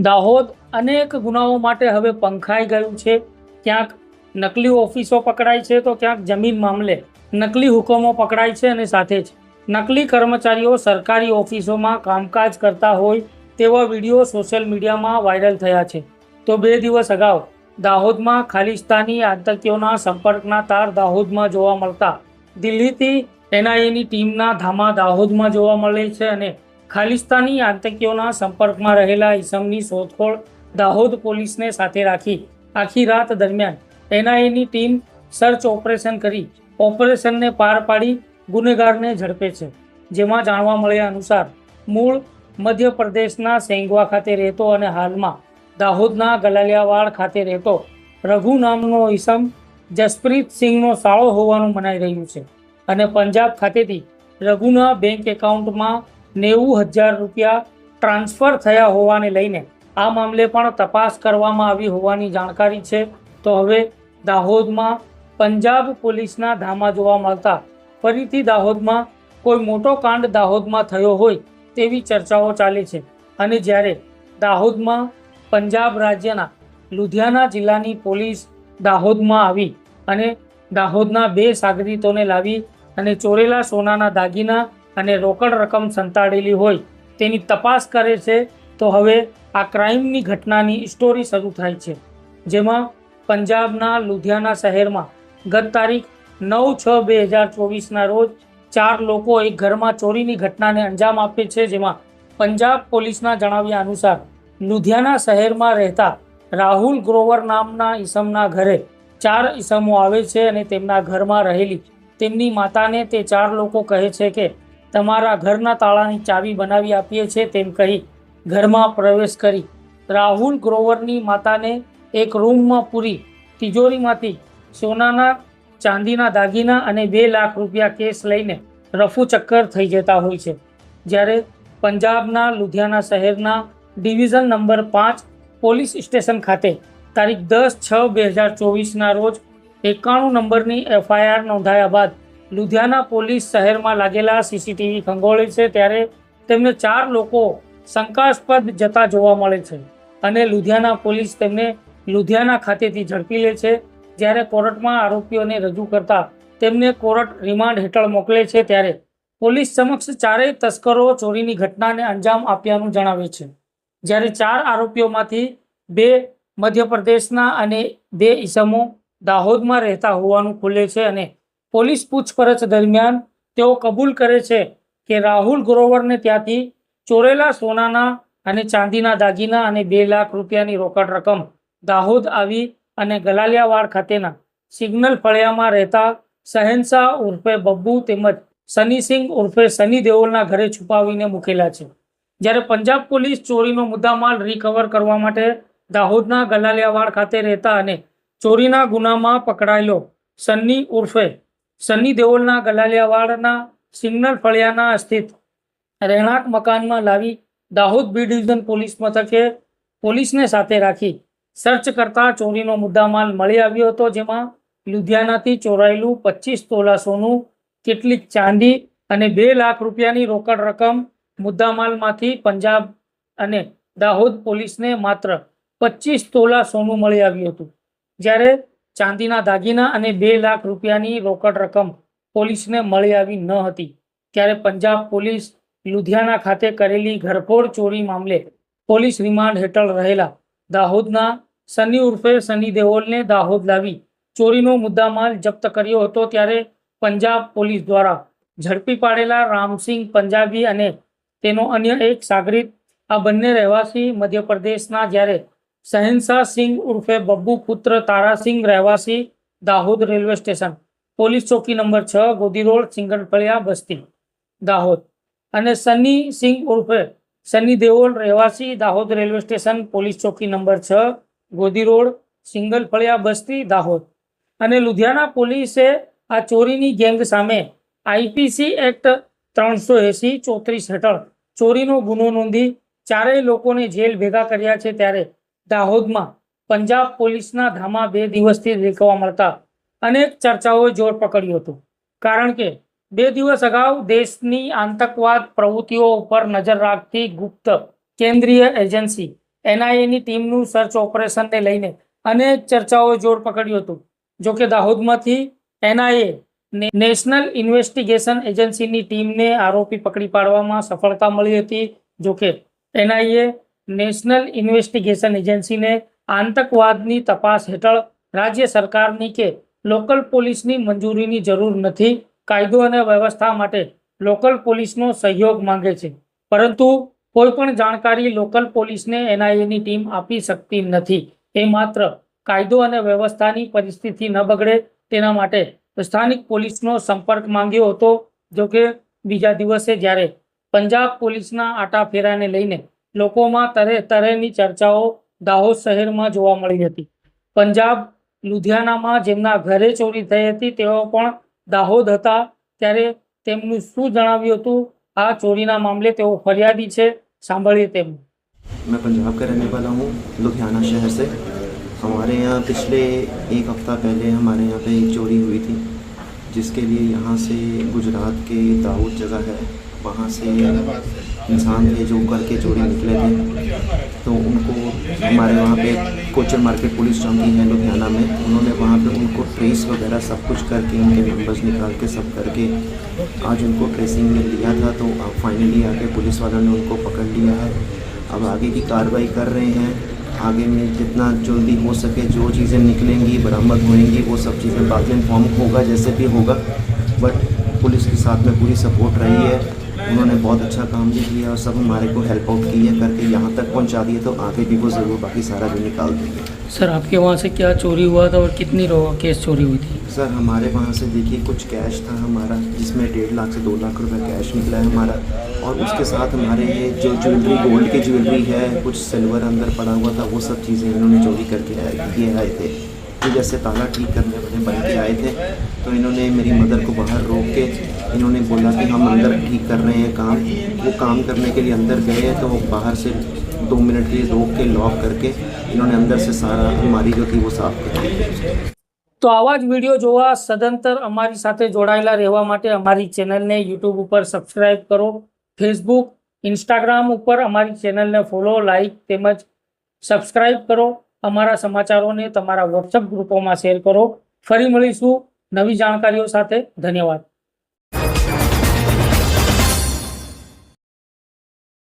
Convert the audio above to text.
દાહોદ અનેક ગુનાઓ માટે હવે પંખાઈ ગયું છે। ક્યાંક નકલી ઓફિસો પકડાય છે તો ક્યાંક જમીન મામલે નકલી હુકમો પકડાય છે અને સાથે જ નકલી કર્મચારીઓ સરકારી ઓફિસોમાં કામકાજ કરતા હોય તેવા વિડીયો સોશિયલ મીડિયામાં વાયરલ થયા છે। તો 2 દિવસ અગાઉ દાહોદમાં ખાલિસ્તાની આતંકીઓના સંપર્કના તાર દાહોદમાં જોવા મળતા દિલ્હીથી એનઆઈએની ટીમના ધામા દાહોદમાં જોવા મળે છે અને ખાલિસ્તાની આતંકીઓના સંપર્કમાં રહેલા ઈસમની શોધખોળ દાહોદ પોલીસને સાથે રાખી આખી રાત દરમિયાન એનઆઈએની ટીમ સર્ચ ઓપરેશન કરી ઓપરેશનને પાર પાડી ગુનેગારને ઝડપે છે। જેમાં જાણવા મળ્યા અનુસાર મૂળ મધ્યપ્રદેશના સેંગવા ખાતે રહેતો અને હાલમાં દાહોદના ગલાલિયાવાડ ખાતે રહેતો રઘુ નામનો ઈસમ જસપ્રીત સિંહનો સાળો હોવાનું મનાઈ રહ્યું છે અને પંજાબ ખાતેથી રઘુના બેંક એકાઉન્ટમાં 90,000 રૂપિયા ટ્રાન્સફર થયા હોવાને લઈને આ મામલે પણ તપાસ કરવામાં આવી હોવાની જાણકારી છે। તો હવે દાહોદમાં પંજાબ પોલીસના ધામા જોવા મળતા ફરીથી દાહોદમાં કોઈ મોટો કાંડ દાહોદમાં થયો હોય તેવી ચર્ચાઓ ચાલે છે અને જ્યારે દાહોદમાં પંજાબ રાજ્યના લુધિયાના જિલ્લાની પોલીસ દાહોદમાં આવી અને દાહોદના 2 સાગરીતોને લાવી અને ચોરેલા સોનાના દાગીના અને રોકડ રકમ સંતાડેલી હોય તેની તપાસ કરે છે તો હવે આ ક્રાઇમની ઘટનાની સ્ટોરી શરૂ થાય છે। જેમાં પંજાબના લુધિયાના શહેરમાં ગત તારીખ 9/6/2024ના રોજ 4 લોકો એક ઘરમાં ચોરીની ઘટનાને અંજામ આપે છે। જેમાં પંજાબ પોલીસના જણાવ્યા અનુસાર લુધિયાના શહેરમાં રહેતા રાહુલ ગ્રોવર નામના ઈસમના ઘરે 4 ઈસમો આવે છે અને તેમના ઘરમાં રહેલી તેમની માતાને તે 4 લોકો કહે છે કે તમારા ઘરના તાળાની ચાવી બનાવી આપીએ છીએ તેમ કહી ઘરમાં પ્રવેશ કરી રાહુલ ગ્રોવરની માતાને એક રૂમમાં પૂરી તિજોરીમાંથી સોનાના ચાંદીના દાગીના અને 2 લાખ રૂપિયા કેશ લઈને રફુ ચક્કર થઈ જતા હોય છે। જ્યારે પંજાબના લુધિયાના શહેરના ડિવિઝન નંબર 5 પોલીસ સ્ટેશન ખાતે તારીખ 10/6/2024ના રોજ 91 નંબરની એફઆઈઆર નોંધાયા બાદ લુધિયાના પોલીસ શહેરમાં લાગેલા સીસીટીવી ખંગોળે છે ત્યારે તેમને 4 લોકો શંકાસ્પદ જતા જોવા મળે છે અને લુધિયાના પોલીસ તેમને લુધિયાના ખાતેથી ઝડપી લે છે। જ્યારે કોર્ટમાં આરોપીઓને રજૂ કરતા તેમને કોર્ટ રિમાન્ડ હેઠળ મોકલે છે ત્યારે પોલીસ સમક્ષ 4 તસ્કરો ચોરીની ઘટનાને અંજામ આપ્યાનું જણાવે છે। જ્યારે 4 આરોપીઓમાંથી 2 મધ્યપ્રદેશના અને 2 ઈસમો દાહોદમાં રહેતા હોવાનું ખુલે છે અને પોલીસ પૂછપરછ દરમિયાન તેઓ કબૂલ કરે છે કે રાહુલ ગ્રોવરને ત્યાંથી ચોરેલા સોનાના અને ચાંદીના દાગીના અને 2 લાખ રૂપિયાની રોકડ રકમ દાહોદ આવી અને ગલાલિયાવાડ ખાતેના સિગ્નલ ફળિયામાં રહેતા શહેનશાહ ઉર્ફે બબ્બુ તેમજ સની સિંહ ઉર્ફે સની દેઓલના ઘરે છુપાવીને મૂકેલા છે। જ્યારે પંજાબ પોલીસ ચોરીનો મુદ્દામાલ રિકવર કરવા માટે દાહોદના ગલાલિયાવાડ ખાતે રહેતા અને ચોરીના ગુનામાં પકડાયેલો સન્ની ઉર્ફે સની દેઓલના ગલાલિયાવાડના સિગ્નલ ફળિયાના સ્થિત રહેણાંક મકાનમાં લાવી દાહોદ બી ડિવિઝન પોલીસ મથકે પોલીસને સાથે રાખી સર્ચ કરતા ચોરીનો મુદ્દામાલ મળી આવ્યો હતો। જેમાં લુધિયાનાથી ચોરાયેલું 25 તોલા સોનું, કેટલીક ચાંદી અને 2 લાખ રૂપિયાની રોકડ રકમ મુદ્દામાલમાંથી પંજાબ અને દાહોદ પોલીસને માત્ર 25 તોલા સોનું મળી આવ્યું હતું। જ્યારે ચાંદીના દાગીના અને 2 લાખ રૂપિયાની રોકડ રકમ પોલીસને મળી આવી ન હતી। ત્યારે પંજાબ પોલીસ લુધિયાના ખાતે કરેલી ઘરફોડ ચોરી મામલે પોલીસ રિમાન્ડ હેઠળ રહેલા દાહોદના સની ઉર્ફે સની દેઓલને દાહોદ લાવી ચોરીનો મુદ્દામાલ જપ્ત કર્યો હતો। ત્યારે પંજાબ પોલીસ દ્વારા ઝડપી પાડેલા રામસિંહ પંજાબી અને તેનો અન્ય એક સાગરીત આ બંને રહેવાસી મધ્યપ્રદેશના, જ્યારે શહેનશાહ સિંહ ઉર્ફે બબ્બુ પુત્ર તારાસિંહ રહેવાસી દાહોદ રેલવે સ્ટેશન પોલીસ ચોકી નંબર 6 ગોદી રોડ સિંગણફળિયા બસ્તી દાહોદ અને સની સિંહ ઉર્ફે સની દેઓલ રહેવાસી દાહોદ રેલવે સ્ટેશન પોલીસ ચોકી નંબર 6 ગોદી રોડ સિંગલફળિયા બસ્તી દાહોદ અને લુધિયાના પોલીસે આ ચોરીની ગેંગ સામે આઈપીસી એક્ટ 380-34 હેઠળ ચોરીનો ગુનો નોંધી 4 લોકોને જેલ ભેગા કર્યા છે। ત્યારે દાહોદમાં પંજાબ પોલીસના ધામા 2 દિવસથી દેખવા મળતા અનેક ચર્ચાઓએ જોર પકડ્યું હતું, કારણ કે 2 દિવસ અગાઉ દેશની આતંકવાદ પ્રવૃત્તિઓ ઉપર નજર રાખતી ગુપ્ત કેન્દ્રીય એજન્સી એનઆઈએની ટીમનું સર્ચ ઓપરેશનને લઈને અનેક ચર્ચાઓએ જોર પકડ્યું હતું. જોકે દાહોદમાંથી એનઆઈએ નેશનલ ઇન્વેસ્ટિગેશન એજન્સીની ટીમને આરોપી પકડી પાડવામાં સફળતા મળી હતી. જોકે એનઆઈએ નેશનલ ઇન્વેસ્ટિગેશન એજન્સીને આતંકવાદની તપાસ હેઠળ રાજ્ય સરકારની કે લોકલ પોલીસની મંજૂરીની જરૂર નથી. કાયદો અને વ્યવસ્થા માટે લોકલ પોલીસનો સહયોગ માંગે છે, પરંતુ કોઈ પણ જાણકારી લોકલ પોલીસને એનઆઈએની ટીમ આપી શકતી નથી. એ માત્ર કાયદો અને વ્યવસ્થાની પરિસ્થિતિ ન બગડે તેના માટે સ્થાનિક પોલીસનો સંપર્ક માંગ્યો હતો. જોકે બીજા દિવસે જ્યારે પંજાબ પોલીસના આટાફેરાને લઈને લોકોમાં તરેની ચર્ચાઓ દાહોદ શહેરમાં જોવા મળી હતી. પંજાબ લુધિયાનામાં જેમના ઘરે ચોરી થઈ હતી તેઓ પણ દાહોદ હતા. ત્યારે તેમનું શું જણાવ્યું હતું આ ચોરીના મામલે? તેઓ ફરિયાદી છે, સાંભળીએ તેમનું. मैं पंजाब का रहने वाला हूँ, लुधियाना शहर से। हमारे यहाँ पिछले एक हफ्ता पहले हमारे यहाँ पे एक चोरी हुई थी, जिसके लिए यहाँ से गुजरात के दाऊद जगह है, वहाँ से इंसान थे जो करके चोरी निकले थे। तो उनको हमारे वहाँ पे कोचर मार्केट पुलिस चौकी है लुधियाना में, उन्होंने वहाँ पे उनको ट्रेस वगैरह सब कुछ करके उनके नंबर्स निकाल के सब करके आज उनको ट्रेसिंग में लिया था। तो अब फाइनली आके पुलिस वालों ने उनको पकड़ लिया है। अब आगे की कार्रवाई कर रहे हैं। आगे में जितना जल्दी हो सके जो चीज़ें निकलेंगी बरामद होएंगी वो सब चीज़ें बाद में इन्फॉर्म होगा जैसे भी होगा। बट पुलिस के साथ में पूरी सपोर्ट रही है, उन्होंने बहुत अच्छा काम भी किया और सब हमारे को हेल्प आउट की है करके यहाँ तक पहुँचा दिए। तो आगे भी वो ज़रूर बाकी सारा भी निकाल देंगे। सर, आपके वहाँ से क्या चोरी हुआ था और कितनी केस चोरी हुई थी? सर, हमारे वहाँ से देखिए कुछ कैश था हमारा, जिसमें 1.5 लाख से 2 लाख रुपए कैश निकला है हमारा। और उसके साथ हमारे जो ज्वेलरी, गोल्ड की ज्वेलरी है, कुछ सिल्वर अंदर पड़ा हुआ था, वो सब चीज़ें इन्होंने चोरी करके आए थे। तो जैसे ताला ठीक करने वाले बन के आए थे, तो इन्होंने मेरी मदर को बाहर रोक के इन्होंने बोला कि हम अंदर ठीक कर रहे हैं काम। वो काम करने के लिए अंदर गए हैं, तो बाहर से 2 मिनट के लिए रोक के लॉक करके इन्होंने अंदर से सारा अलमारी जो थी वो साफ कर दी। તો આવા જ વિડીયો જોવા સદંતર અમારી સાથે જોડાયેલા રહેવા માટે અમારી ચેનલને યુટ્યુબ ઉપર સબસ્ક્રાઇબ કરો, ફેસબુક, ઇન્સ્ટાગ્રામ ઉપર અમારી ચેનલને ફોલો, લાઇક તેમજ સબસ્ક્રાઇબ કરો. અમારા સમાચારોને તમારા વોટ્સઅપ ગ્રુપોમાં શેર કરો. ફરી મળીશું નવી જાણકારીઓ સાથે. ધન્યવાદ.